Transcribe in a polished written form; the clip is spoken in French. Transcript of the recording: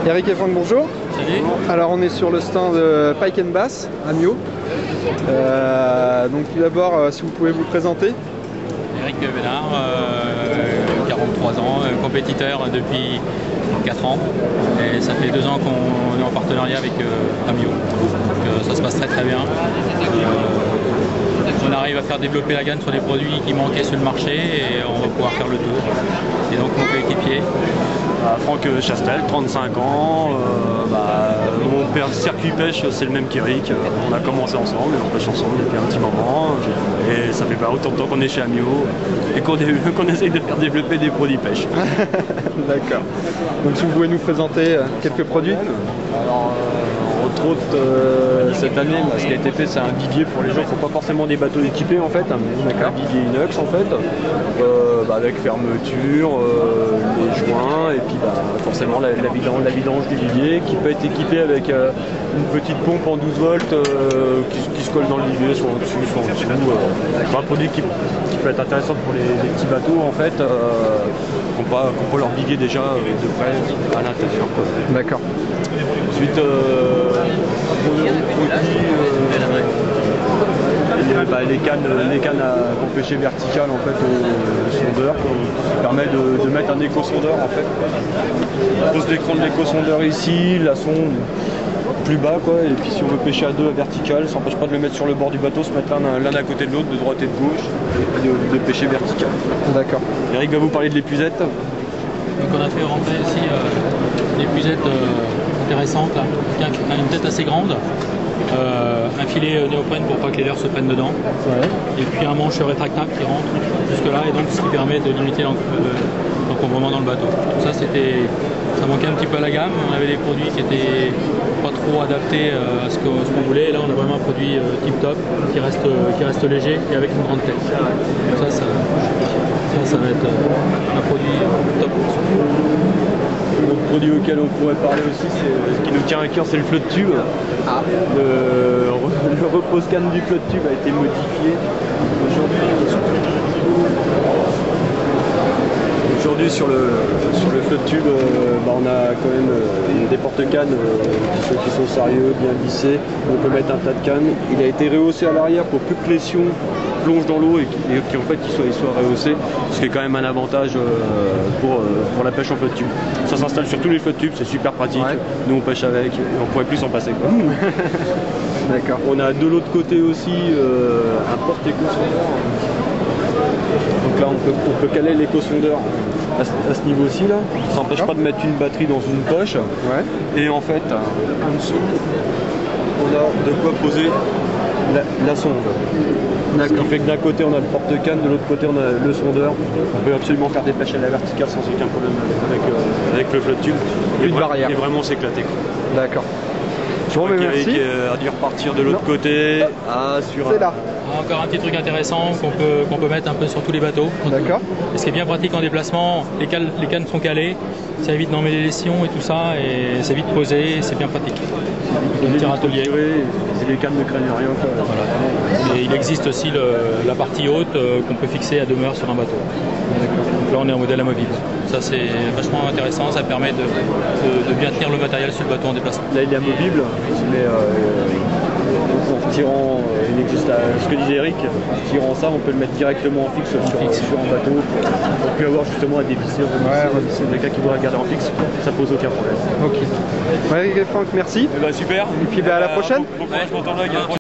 Eric et Franck, bonjour. Salut. Alors on est sur le stand Pike & Bass à Millau. Donc tout d'abord, si vous pouvez vous présenter. Eric Bénard, 43 ans, compétiteur depuis 4 ans. Et ça fait 2 ans qu'on est en partenariat avec Amio. Donc ça se passe très très bien. On arrive à faire développer la gamme sur des produits qui manquaient sur le marché et on va pouvoir faire le tour. Et donc mon coéquipier. Franck Chastel, 35 ans, mon père circuit pêche, c'est le même qu'Eric. On a commencé ensemble, on pêche ensemble depuis un petit moment. Et ça fait pas autant de temps qu'on est chez Amio et qu'on essaye de faire développer des produits pêche. D'accord. Donc si vous pouvez nous présenter quelques produits. Alors, entre autres, cette année, ce qui a été fait, c'est un vivier pour les gens qui n'ont pas forcément des bateaux équipés en fait. Un vivier inox en fait, avec fermeture, les joints et puis forcément la vidange du vivier qui peut être équipé avec une petite pompe en 12 volts qui se colle dans le vivier, soit au-dessus, soit en dessous. C'est un produit qui peut être intéressant pour les petits bateaux en fait, qu'on peut leur viguer déjà de près à l'intérieur. D'accord. Ensuite, les cannes pour pêcher vertical en fait au sondeur, qui permet de mettre un éco-sondeur en fait. On pose l'écran de l'éco-sondeur ici, la sonde plus bas quoi, et puis si on veut pêcher à deux à vertical, ça n'empêche pas de le mettre sur le bord du bateau, se mettre l'un à côté de l'autre, de droite et de gauche, et de pêcher vertical. D'accord. Eric va vous parler de l'épuisette. Donc on a fait rentrer ici des épuisettes intéressantes, là, qui a une tête assez grande. Un filet néoprène pour pas que les leurres se prennent dedans, et puis un manche rétractable qui rentre jusque là, et donc ce qui permet de limiter l'encombrement dans le bateau. Ça manquait un petit peu à la gamme. On avait des produits qui étaient pas trop adaptés à ce qu'on voulait, et là on a vraiment un produit tip top qui reste léger et avec une grande tête. Donc ça va être un produit top. L'autre produit auquel on pourrait parler aussi, c'est ce qui nous tient à cœur, c'est le flotte tube. Le repose-canne du flotte tube a été modifié. Aujourd'hui sur le flotte tube, on a quand même des porte-cannes qui sont sérieux, bien vissés. On peut mettre un tas de cannes. Il a été rehaussé à l'arrière pour plus que les sions plongent dans l'eau et qu'il soit rehaussé, ce qui est quand même un avantage pour la pêche en flotte tube. Ça s'installe sur tous les flottes tubes, c'est super pratique. Ouais. Nous on pêche avec et on pourrait plus s'en passer. D'accord. On a de l'autre côté aussi un porte-éco-sondeur. Donc là on peut caler l'éco-sondeur à ce niveau-ci là. Ça n'empêche pas de mettre une batterie dans une poche. Ouais. Et en fait, en dessous, on a de quoi poser la sonde. Ce qui fait que d'un côté on a le porte-canne, de l'autre côté on a le sondeur. On peut absolument faire des pêches à la verticale sans aucun problème avec le flotte tube. Une barrière. Et vraiment s'éclater. D'accord. Bon, mais merci. Eric a dû repartir de l'autre côté. C'est là. Encore un petit truc intéressant qu'on peut mettre un peu sur tous les bateaux. D'accord. Et ce qui est bien pratique en déplacement, les cannes sont calées, ça évite d'emmêler les sillons et tout ça, et c'est vite posé, c'est bien pratique. Un petit râtelier. Les cannes ne craignent rien. Voilà. Et il existe aussi la partie haute qu'on peut fixer à demeure sur un bateau. Donc là on est en modèle amovible. Ça c'est vachement intéressant, ça permet de bien tenir le matériel sur le bateau en déplacement. Là il est amovible, mais en tirant, il existe ce que disait Eric, en tirant ça on peut le mettre directement en fixe sur un bateau pour plus avoir justement à dévisser, revisser. Les gars qui voudraient garder en fixe, ça pose aucun problème. Ok. Ouais, Franck, merci. Super. Et puis à la prochaine. Bon courage pour ton vlog.